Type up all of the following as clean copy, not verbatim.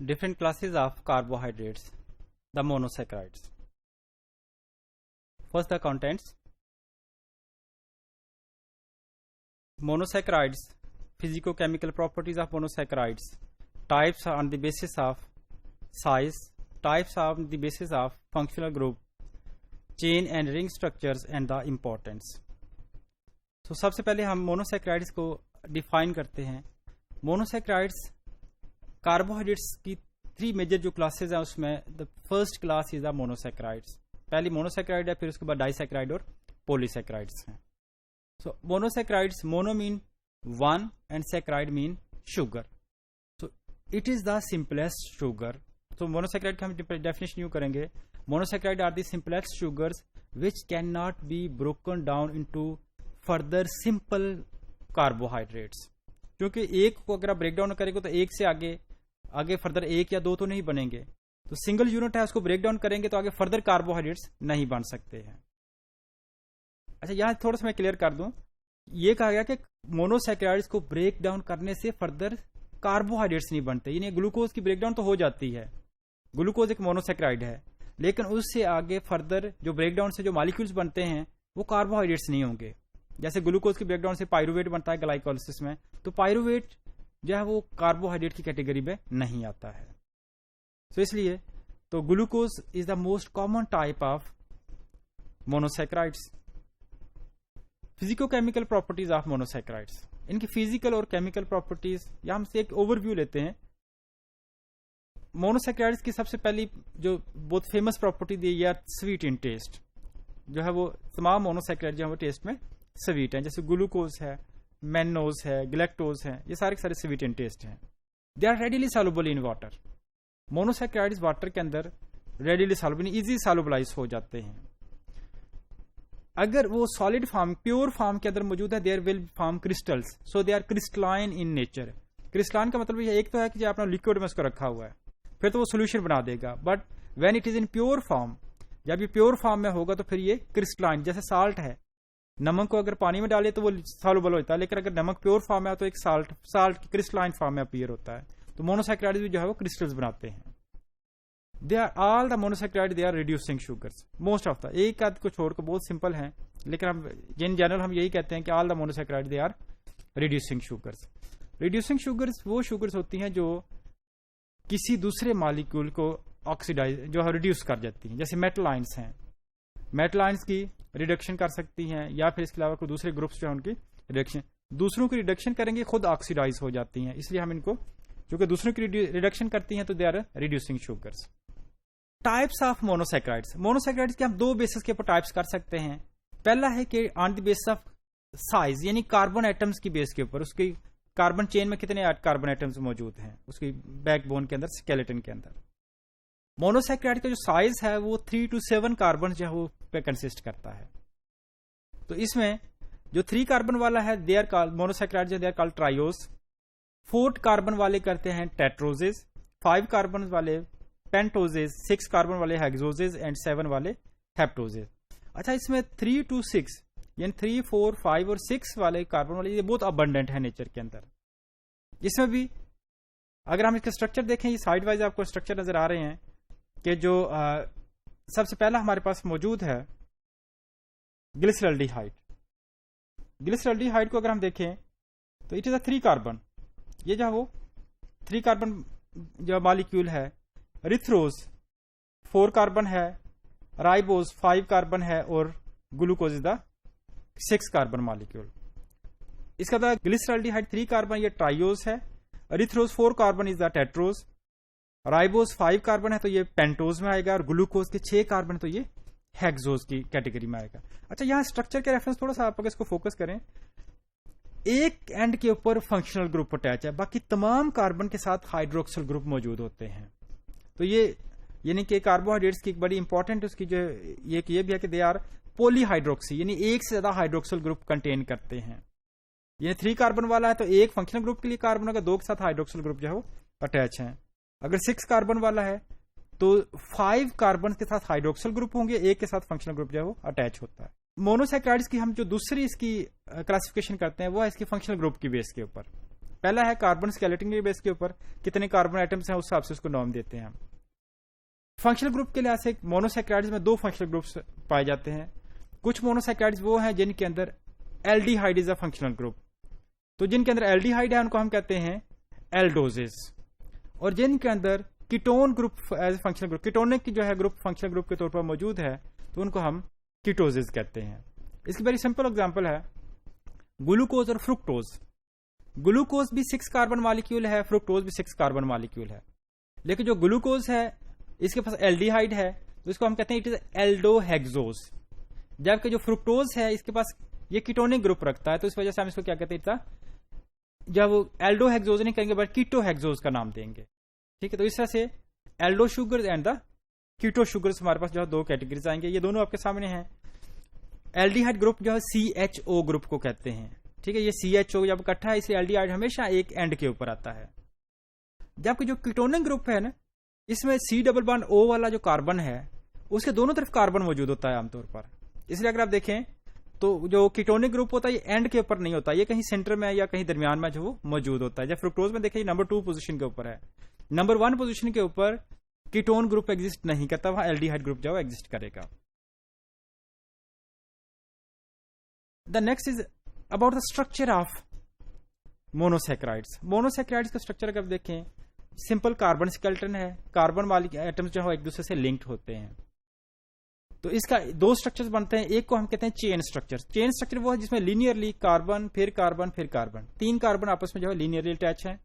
different classes of carbohydrates, the monosaccharides. First, the contents. Monosaccharides, physicochemical properties of monosaccharides, types on the basis of size, types on the basis of functional group, chain and ring structures and the importance. So सबसे पहले हम monosaccharides को define करते हैं. Monosaccharides carbohydrates की 3 major जो classes हैं उसमें the first class is the monosaccharides. पहली मोनोसैक्राइड है, फिर उसके बाद डाइसैक्राइड और पॉलीसैक्राइड्स हैं. So monosaccharides, mono mean one and saccharide mean sugar. So it is the simplest sugar. तो मोनोसैक्राइड का हम डेफिनेशन यूं करेंगे, monosaccharide are the simplest sugars which can not be broken down into further simple carbohydrates. क्योंकि एक को अगर आप ब्रेक डाउन करेंगे तो एक से आगे फर्दर एक या दो तो नहीं बनेंगे. तो सिंगल यूनिट है, उसको ब्रेक डाउन करेंगे तो आगे फर्दर कार्बोहाइड्रेट्स नहीं बन सकते हैं. अच्छा, यहां थोड़ा सा मैं क्लियर कर दूं. ये कहा गया कि मोनोसैक्राइड्स को ब्रेक डाउन करने से फर्दर कार्बोहाइड्रेट्स नहीं बनते. यानी ग्लूकोज की ब्रेक डाउन तो हो जाती है, ग्लूकोज एक मोनोसैक्राइड है, लेकिन उससे आगे फर्दर जो ब्रेक डाउन से जो मॉलिक्यूल्स बनते हैं वो कार्बोहाइड्रेट्स नहीं होंगे. जैसे ग्लूकोज की ब्रेकडाउन से पायरुवेट बनता है ग्लाइकोलिसिस में, तो पायरुवेट जो है वो कार्बोहाइड्रेट की कैटेगरी में नहीं आता है. तो इसलिए तो glucose is the most common type of monosaccharides. Physicochemical properties of monosaccharides, इनकी फिजिकल और केमिकल प्रॉपर्टीज या हमसे एक ओवरव्यू लेते हैं. मोनोसैक्राइड्स की सबसे पहली जो बहुत फेमस प्रॉपर्टी दी है स्वीट इन टेस्ट. जो है वो तमाम मोनोसैक्राइड जो है वो टेस्ट में स्वीट है. जैसे ग्लूकोज है, मैनोज है, ग्लैक्टोज है, ये सारे के सारे स्वीट इन टेस्ट हैं. They are readily soluble in water. Monosaccharides water के अंदर रेडिली सॉल्युबल, इजी सॉल्युबलाइज हो जाते हैं. अगर वो सॉलिड फॉर्म, प्योर फॉर्म के अंदर मौजूद है, there will form crystals, so they are crystalline in nature. Crystalline का मतलब ये एक तो है कि जो आपने लिक्विड में उसको रखा हुआ है, फिर तो वो सोल्यूशन बना देगा. But when it is in pure form, जब ये प्योर फॉर्म में होगा तो फिर ये क्रिस्टलाइन, जैसे साल्ट है, नमक को अगर पानी में डाले तो वो सॉल्युबल होता है, लेकिन अगर नमक प्योर फॉर्म में है तो एक साल्ट की क्रिस्टलाइन फॉर्म में अपीयर होता है. तो मोनोसैक्राइड्स भी जो है वो क्रिस्टल्स बनाते हैं. They are all the monosaccharide, they are reducing sugars. Most of the, एक आध को छोड़ कर बहुत सिंपल हैं, लेकिन हम इन जनरल हम यही कहते हैं कि all the monosaccharide they are reducing sugars. Reducing sugars वो शुगर्स होती हैं जो किसी दूसरे मॉलिक्यूल को ऑक्सीडाइज जो है रिड्यूस कर जाती हैं. जैसे मेटल आयंस हैं, मेटल आयंस की रिडक्शन कर सकती हैं, या फिर इसके अलावा कोई दूसरे ग्रुप्स जो है उनकी रिडक्शन, दूसरों की रिडक्शन करेंगे खुद ऑक्सीडाइज हो जाती हैं. इसलिए हम इनको, क्योंकि दूसरों की रिडक्शन करती हैं, तो they are reducing sugars. Types of monosaccharides. Monosaccharides के हम 2 बेसिस के ऊपर टाइप्स कर सकते हैं. पहला है कि on the basis of size, यानी कार्बन एटम्स की बेस के ऊपर, उसकी कार्बन चेन में कितने कार्बन एटम्स मौजूद हैं उसकी बैकबोन के अंदर, स्केलेटन के अंदर. मोनोसैक्राइड का जो साइज है वो 3 to 7 कार्बन जो है वो पे कंसिस्ट करता है. तो इसमें जो 3 कार्बन वाला है दे आर कॉल्ड मोनोसैक्राइड, जो they are called triose. 4 carbon वाले करते हैं टेट्रोजेज, 5 कार्बन वाले पेंटोजेज, 6 कार्बन वाले हेक्सोजेज एंड 7 वाले हेप्टोजेज. अच्छा, इसमें 3 to 6 यानी 3, 4, 5 और 6 वाले कार्बन वाले ये बहुत अबंडेंट है नेचर के अंदर. इसमें भी अगर हम इसका स्ट्रक्चर देखें, ये साइड वाइज आपको स्ट्रक्चर नजर आ रहे हैं कि जो सबसे पहला हमारे पास मौजूद है ग्लिसरल्डिहाइड. ग्लिसरल्डिहाइड को अगर हम देखें तो इट इज अ 3 कार्बन. ये जो है वो 3 कार्बन जो मॉलिक्यूल है. रिथ्रोज 4 कार्बन है, राइबोज 5 कार्बन है और glucose is the 6 carbon molecule. इसका बाद ग्लिसरल्डिहाइड 3 कार्बन, ये ट्राइयोज है. रिथ्रोज 4 carbon is the tetrose. Ribose 5 carbon है तो ये पेंटोज में आएगा, और ग्लूकोज के 6 कार्बन तो ये हेक्सोज की कैटेगरी में आएगा. अच्छा, यहां स्ट्रक्चर के रेफरेंस थोड़ा सा आप इसको फोकस करें. एक एंड के ऊपर फंक्शनल ग्रुप अटैच है, बाकी तमाम कार्बन के साथ हाइड्रोक्सिल ग्रुप मौजूद होते हैं. तो ये यानी कि कार्बोहाइड्रेट्स की एक बड़ी इंपॉर्टेंट उसकी जो ये भी है कि दे आर पॉलीहाइड्रोक्सी, यानी एक से ज्यादा हाइड्रोक्सिल ग्रुप कंटेन करते हैं. ये 3 कार्बन वाला है तो एक फंक्शनल ग्रुप के लिए कार्बन होगा, 2 के साथ हाइड्रोक्सिल ग्रुप जो है वो अटैच है. अगर 6 कार्बन वाला है तो 5 कार्बन के साथ हाइड्रोक्सिल ग्रुप होंगे, एक के साथ फंक्शनल ग्रुप जो है वो अटैच होता है. मोनोसैक्राइड्स की हम जो दूसरी इसकी क्लासिफिकेशन करते हैं वो है इसकी फंक्शनल ग्रुप की बेस के ऊपर. पहला है कार्बन स्केलेटन के बेस के ऊपर कितने कार्बन आइटम्स हैं, उस हिसाब से उसको नाम देते हैं। फंक्शनल ग्रुप के लिहाज से मोनोसैकेराइड्स में 2 फंक्शनल ग्रुप्स पाए जाते हैं। कुछ मोनोसैकेराइड्स वो हैं जिनके अंदर aldehyde is a functional group, तो जिनके अंदर एल्डिहाइड है उनको हम कहते हैं एल्डोजेस, और जिनके अंदर ketone group as functional group, ketonic जो है ग्रुप फंक्शनल ग्रुप के तौर पर मौजूद है, तो उनको हम कीटोजेस कहते हैं। इसकी वेरी सिंपल एग्जांपल है ग्लूकोज और फ्रुक्टोज। ग्लूकोज भी 6 कार्बन मॉलिक्यूल है, फ्रुक्टोज भी 6 कार्बन मॉलिक्यूल है, लेकिन जो ग्लूकोज है इसके पास एल्डिहाइड है, तो इसको हम कहते हैं इट इज एल्डोहेक्सोज, जबकि जो फ्रुक्टोज है इसके पास ये कीटोनिक ग्रुप रखता है, तो इस वजह से हम इसको क्या कहते हैं, जब एल्डोहेक्सोज नहीं कहेंगे बट कीटोहेक्सोज का नाम देंगे। ठीक है, तो इस तरह से aldo sugar and the keto sugars हमारे पास जो है 2 कैटेगरीज आएंगे, ये दोनों आपके सामने हैं। एल्डिहाइड ग्रुप जो है CHO ग्रुप को कहते हैं। ठीक है, ये CHO जब इकट्ठा है इसलिए एल्डिहाइड हमेशा एक एंड के ऊपर आता है, जबकि जो कीटोनिक ग्रुप है ना, इसमें C+O वाला जो कार्बन है उसके दोनों तरफ कार्बन मौजूद होता है आमतौर पर। इसलिए अगर आप देखें तो जो कीटोनिक ग्रुप होता है ये एंड के ऊपर नहीं होता, ये कहीं सेंटर में या कहीं दरमियान में जो वो मौजूद होता है। जब फ्रुक्टोज में देखिए नंबर 2 पोजीशन के ऊपर है, नंबर 1 पोजीशन के ऊपर कीटोन ग्रुप एग्जिस्ट नहीं करता, वहां एल्डिहाइड ग्रुप जो एग्जिस्ट करेगा। The next is about the structure of monosaccharides. Monosaccharides का स्ट्रक्चर अगर देखें सिंपल कार्बन स्केलेटन है, कार्बन एटम्स जो है एक दूसरे से लिंक्ड होते हैं, तो इसका 2 स्ट्रक्चर्स बनते हैं। एक को हम कहते हैं चेन स्ट्रक्चर। चेन स्ट्रक्चर वो है जिसमें लीनियरली कार्बन फिर कार्बन फिर कार्बन, 3 कार्बन आपस में जो है लीनियरली अटैच है।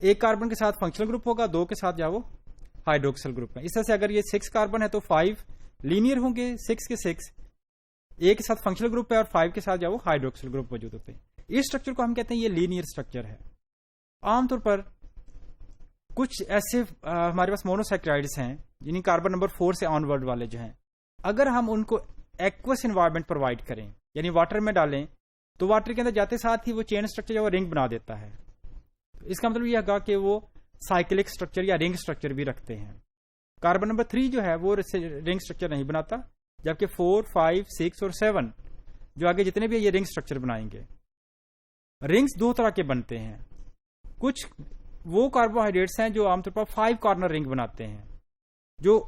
एक कार्बन के साथ फंक्शनल ग्रुप होगा, 2 के साथ जो है वो हाइड्रोक्सिल ग्रुप है। इस तरह से अगर ये 6 कार्बन है तो 5 लीनियर होंगे, 6 के 6 एक के साथ फंक्शनल ग्रुप है और 5 के साथ जो है वो हाइड्रोक्सिल ग्रुप मौजूद होते हैं। इस स्ट्रक्चर को हम कहते हैं ये लीनियर स्ट्रक्चर है। आमतौर पर कुछ ऐसे हमारे पास मोनोसैकेराइड्स हैं जिन्हें कार्बन नंबर 4 से ऑनवर्ड वाले जो हैं, अगर हम उनको एक्वस एनवायरनमेंट प्रोवाइड करें यानी वाटर में डालें, तो वाटर के अंदर जाते साथ ही वो चेन स्ट्रक्चर जो रिंग बना देता है। तो इसका मतलब यह होगा कि वो साइक्लिक स्ट्रक्चर या रिंग स्ट्रक्चर भी रखते हैं। कार्बन नंबर 3 जो है वो रिंग स्ट्रक्चर नहीं बनाता, जबकि 4, 5, 6 और 7 जो आगे जितने भी है ये रिंग स्ट्रक्चर बनाएंगे। रिंग्स 2 तरह के बनते हैं। कुछ वो कार्बोहाइड्रेट्स हैं जो आमतौर पर 5 कॉर्नर रिंग बनाते हैं। जो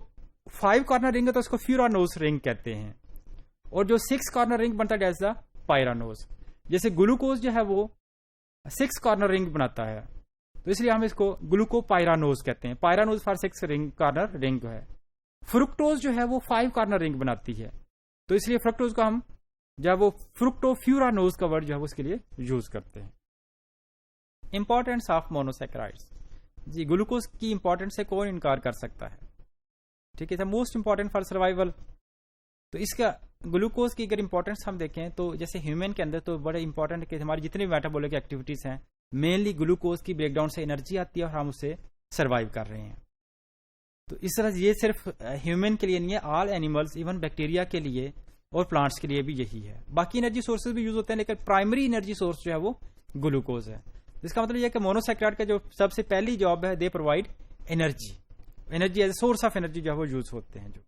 5 कॉर्नर रिंग है तो उसको फ्यूरानोज रिंग कहते हैं, और जो 6 कॉर्नर रिंग बनता है एज द पायरानोज। जैसे ग्लूकोज जो है वो 6 कॉर्नर रिंग बनाता है, तो इसलिए हम इसको ग्लूकोपायरानोज कहते हैं। Pyranose for 6 ring corner ring है। फ्रुक्टोज जो है वो 5 कॉर्नर रिंग बनाती है, तो इसलिए फ्रुक्टोज को हम जब वो फ्रुक्टोफ्यूरानोज का वर्ड जो है उसके लिए यूज करते हैं। Importance of monosaccharides. जी, ग्लूकोज की इंपॉर्टेंस से कौन इनकार कर सकता है। ठीक है, मोस्ट इंपॉर्टेंट फॉर सर्वाइवल। तो इसका ग्लूकोज की अगर इंपॉर्टेंस हम देखें तो जैसे ह्यूमन के अंदर तो बड़े इंपॉर्टेंट है कि हमारी जितनी मेटाबॉलिक एक्टिविटीज हैं मेनली ग्लूकोज की ब्रेकडाउन से एनर्जी आती है और हम उससे सर्वाइव कर रहे हैं। तो इस तरह ये सिर्फ ह्यूमन के लिए नहीं है, ऑल एनिमल्स इवन बैक्टीरिया के लिए और प्लांट्स के लिए भी यही है। बाकी एनर्जी सोर्सेज भी यूज होते हैं, लेकिन प्राइमरी एनर्जी सोर्स जो है वो ग्लूकोज है। इसका मतलब यह है कि मोनोसैकेराइड का जो सबसे पहली जॉब है, they provide energy. Energy as a source of energy जो है वो यूज होते हैं। जो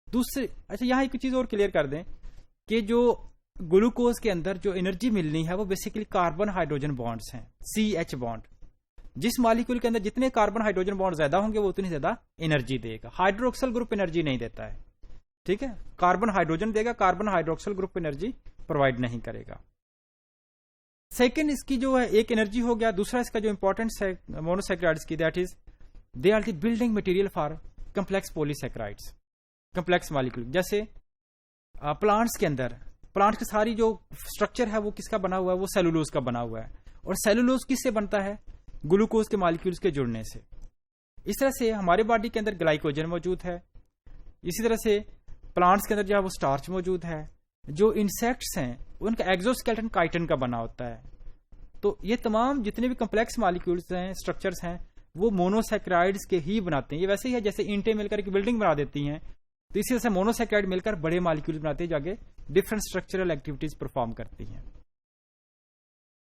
दूसरे, अच्छा यहाँ एक चीज और क्लियर कर दें कि जो ग्लूकोज के अंदर जो एनर्जी मिलनी है वो बेसिकली कार्बन हाइड्रोजन बॉन्ड्स हैं, CH बॉन्ड। जिस मॉलिक्यूल के अंदर जितने कार्बन हाइड्रोजन बॉन्ड ज्यादा होंगे वो उतनी ज्यादा एनर्जी देगा। हाइड्रोक्सिल ग्रुप एनर्जी नहीं देता है। ठीक है, कार्बन हाइड्रोजन देगा, carbon hydroxyl group energy provide नहीं करेगा। सेकेंड इसकी जो है एक एनर्जी हो गया। दूसरा इसका जो इंपॉर्टेंस है मोनोसैकेराइड्स की, that is they are the building material for complex polysaccharides, complex molecule. जैसे प्लांट्स के अंदर प्लांट की सारी जो स्ट्रक्चर है वो किसका बना हुआ है, वो सेलुलोज का बना हुआ है। और सेलुलोज किससे बनता है, ग्लूकोज के मॉलिक्यूल्स के जुड़ने से। इस तरह से हमारे बॉडी के अंदर ग्लाइकोजन मौजूद है। इसी तरह से प्लांट्स के अंदर जो है वो स्टार्च मौजूद है। जो इंसेक्ट्स हैं उनका एक्सोस्केलेटन काइटिन का बना होता है। तो ये तमाम जितने भी कम्प्लेक्स मॉलिक्यूल्स हैं, स्ट्रक्चर्स हैं, वो मोनोसैकेराइड्स के ही बनाते हैं। ये वैसे ही है जैसे ईंटें मिलकर एक बिल्डिंग बना देती हैं, तो इसी तरह से मोनोसैकेराइड मिलकर बड़े मॉलिक्यूल्स बनाते हैं जो आगे डिफरेंट स्ट्रक्चरल एक्टिविटीज परफॉर्म करती हैं।